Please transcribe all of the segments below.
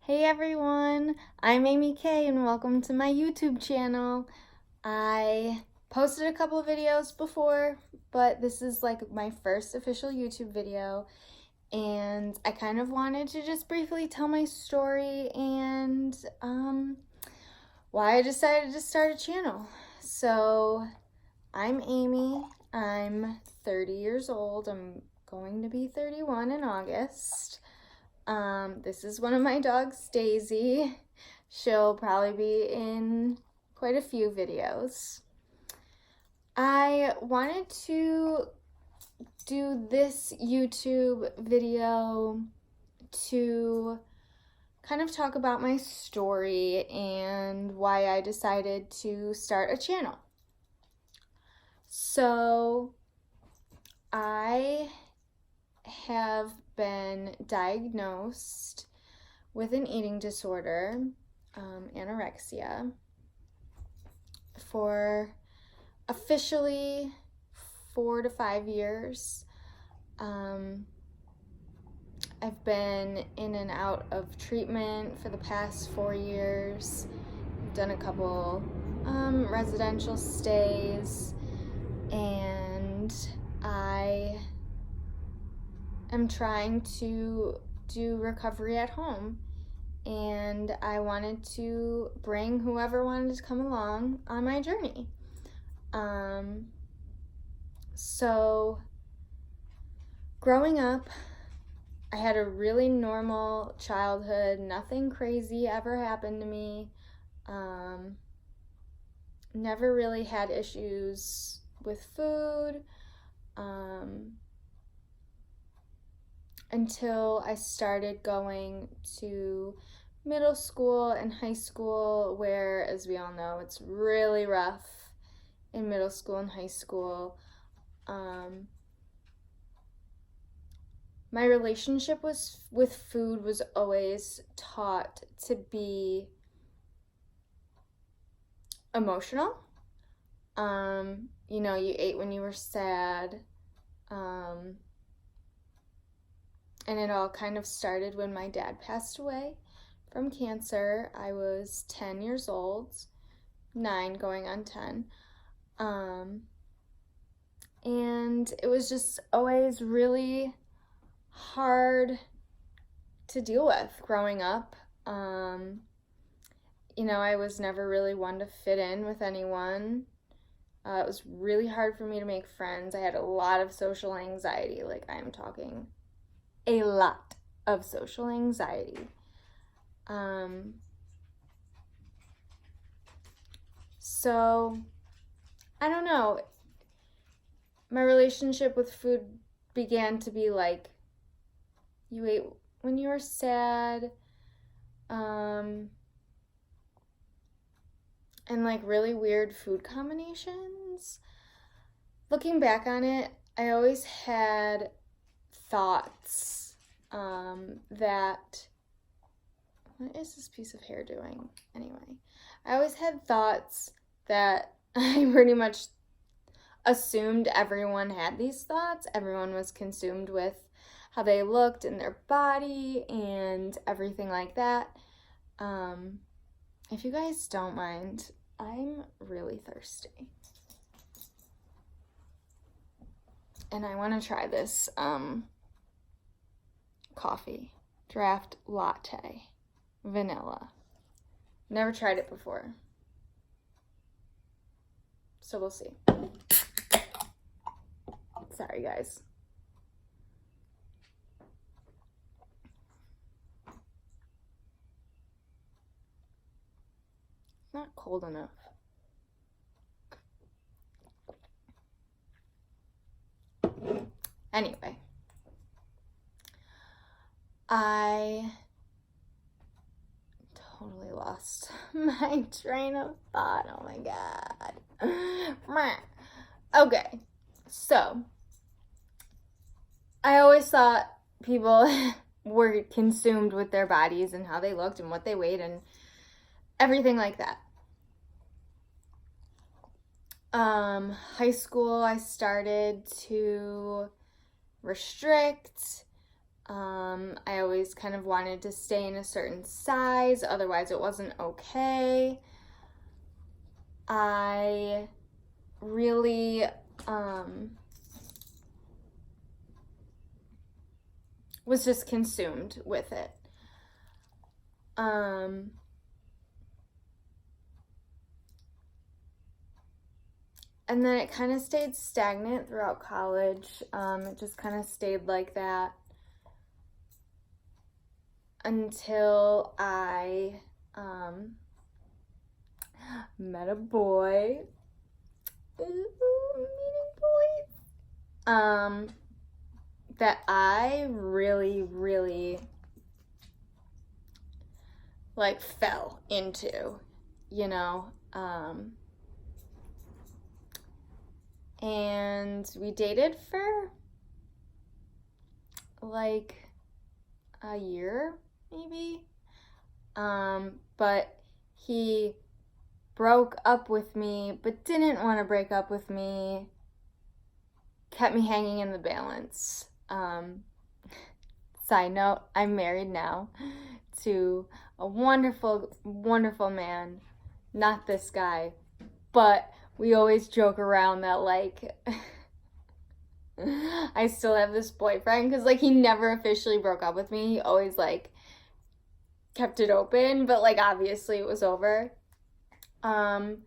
Hey everyone, I'm Amy Kay and welcome to my YouTube channel. I posted a couple of videos before, but this is like my first official YouTube video, and I kind of wanted to just briefly tell my story and why I decided to start a channel. So I'm Amy, I'm 30 years old, I'm going to be 31 in August. This is one of my dogs, Daisy. She'll probably be in quite a few videos. I wanted to do this YouTube video to kind of talk about my story and why I decided to start a channel. So, I have been diagnosed with an eating disorder, anorexia, for officially 4 to 5 years. I've been in and out of treatment for the past 4 years. I've done a couple residential stays, and I am trying to do recovery at home, and I wanted to bring whoever wanted to come along on my journey. So growing up, I had a really normal childhood. Nothing crazy ever happened to me. Never really had issues with food. Until I started going to middle school and high school, where, as we all know, it's really rough in middle school and high school. My relationship with food was always taught to be emotional. You ate when you were sad. And it all kind of started when my dad passed away from cancer. I was 10 years old, 9 going on 10. And it was just always really hard to deal with growing up. I was never really one to fit in with anyone. It was really hard for me to make friends. I had a lot of social anxiety, like I'm talking a lot of social anxiety. So, I don't know. My relationship with food began to be like, you ate when you were sad, and like really weird food combinations. Looking back on it, I always had thoughts that, what is this piece of hair doing? Anyway, I always had thoughts that I pretty much assumed everyone had these thoughts. Everyone was consumed with how they looked in their body and everything like that. If you guys don't mind, I'm really thirsty. And I want to try this coffee, draft latte, vanilla. Never tried it before, so we'll see. Sorry, guys. It's not cold enough. Anyway, I totally lost my train of thought. Oh my god. Okay, so I always thought people were consumed with their bodies and how they looked and what they weighed and everything like that. High school, I started to restrict. I always kind of wanted to stay in a certain size, otherwise it wasn't okay. I really was just consumed with it. And then it kind of stayed stagnant throughout college. It just kind of stayed like that until I met a boy. Ooh, meeting boys. That I really like fell into, you know. And we dated for like a year, maybe. But he broke up with me, but didn't want to break up with me. Kept me hanging in the balance. Side note, I'm married now to a wonderful, wonderful man. Not this guy, but we always joke around that, like, I still have this boyfriend, because, like, he never officially broke up with me. He always, like, kept it open, but, like, obviously it was over. And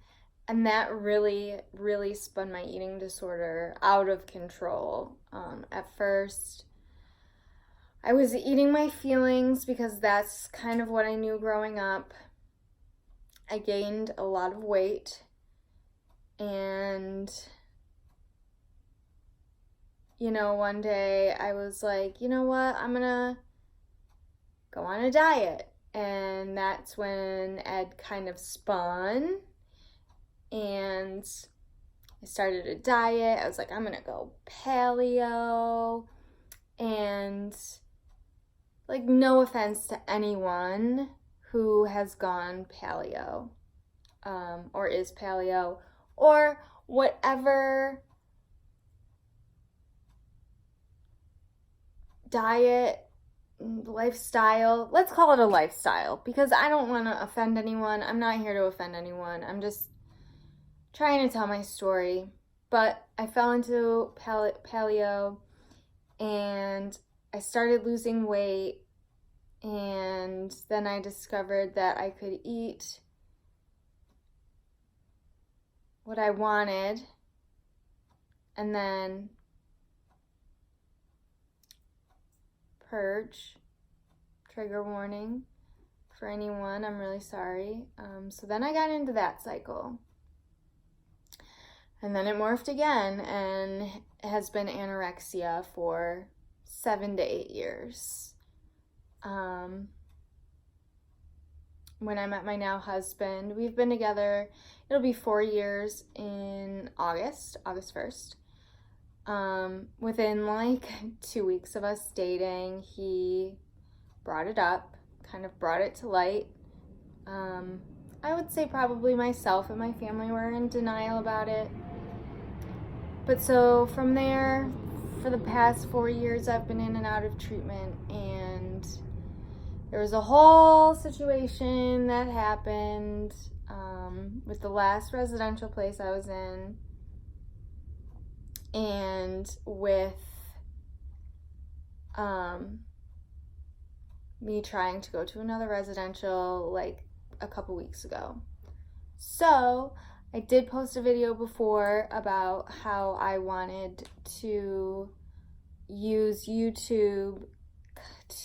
that really spun my eating disorder out of control. At first, I was eating my feelings because that's kind of what I knew growing up. I gained a lot of weight. And, you know, one day I was like, you know what, I'm gonna go on a diet. And that's when Ed kind of spun. And I started a diet. I was like, I'm gonna go paleo. And, like, no offense to anyone who has gone paleo, or is paleo, or whatever diet, lifestyle, let's call it a lifestyle, because I don't want to offend anyone. I'm not here to offend anyone. I'm just trying to tell my story. But I fell into paleo, and I started losing weight, and then I discovered that I could eat what I wanted, and then purge. Trigger warning for anyone, I'm really sorry. So then I got into that cycle, and then it morphed again, and it has been anorexia for 7 to 8 years. When I met my now husband, we've been together, it'll be 4 years in August 1st. Within like 2 weeks of us dating, he brought it up, kind of brought it to light. I would say probably myself and my family were in denial about it. But so from there, for the past 4 years, I've been in and out of treatment, and there was a whole situation that happened with the last residential place I was in, and with me trying to go to another residential like a couple weeks ago. So I did post a video before about how I wanted to use YouTube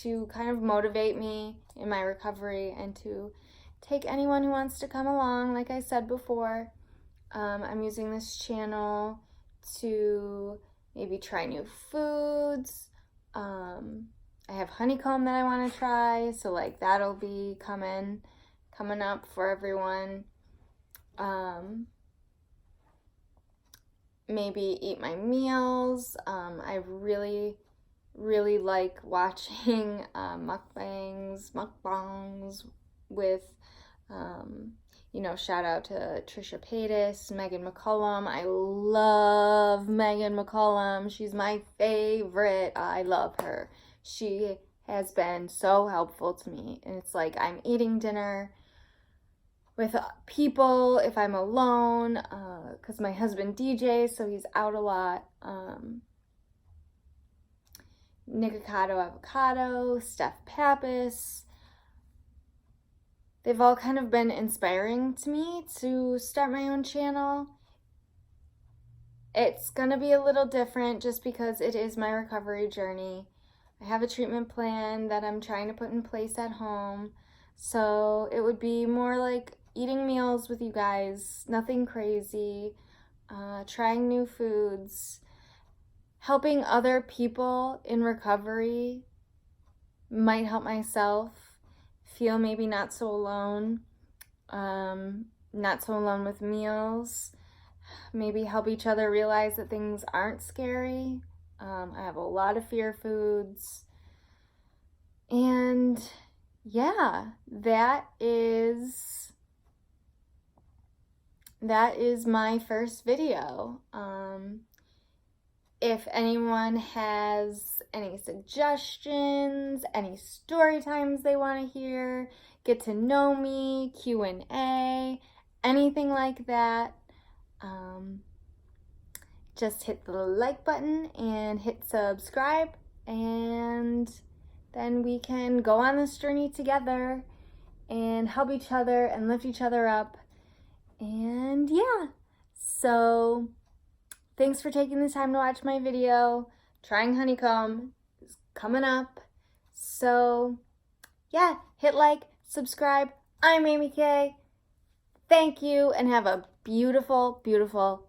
to kind of motivate me in my recovery and to take anyone who wants to come along. Like I said before, I'm using this channel to maybe try new foods. I have honeycomb that I want to try, so like that'll be coming up for everyone. Maybe eat my meals. I really like watching mukbangs with, shout out to Trisha Paytas, Megan McCollum. I love Megan McCollum. She's my favorite. I love her. She has been so helpful to me. And it's like I'm eating dinner with people if I'm alone, because my husband DJs, so he's out a lot. Nikocado Avocado, Steph Pappas. They've all kind of been inspiring to me to start my own channel. It's gonna be a little different just because it is my recovery journey. I have a treatment plan that I'm trying to put in place at home. So it would be more like eating meals with you guys, nothing crazy, trying new foods, helping other people in recovery, might help myself feel maybe not so alone, not so alone with meals, maybe help each other realize that things aren't scary. I have a lot of fear foods. And yeah, that is my first video. If anyone has any suggestions, any story times they want to hear, get to know me, Q&A, anything like that, just hit the like button and hit subscribe, and then we can go on this journey together and help each other and lift each other up. And yeah, so thanks for taking the time to watch my video. Trying honeycomb is coming up. So yeah, hit like, subscribe. I'm Amy K. Thank you, and have a beautiful, beautiful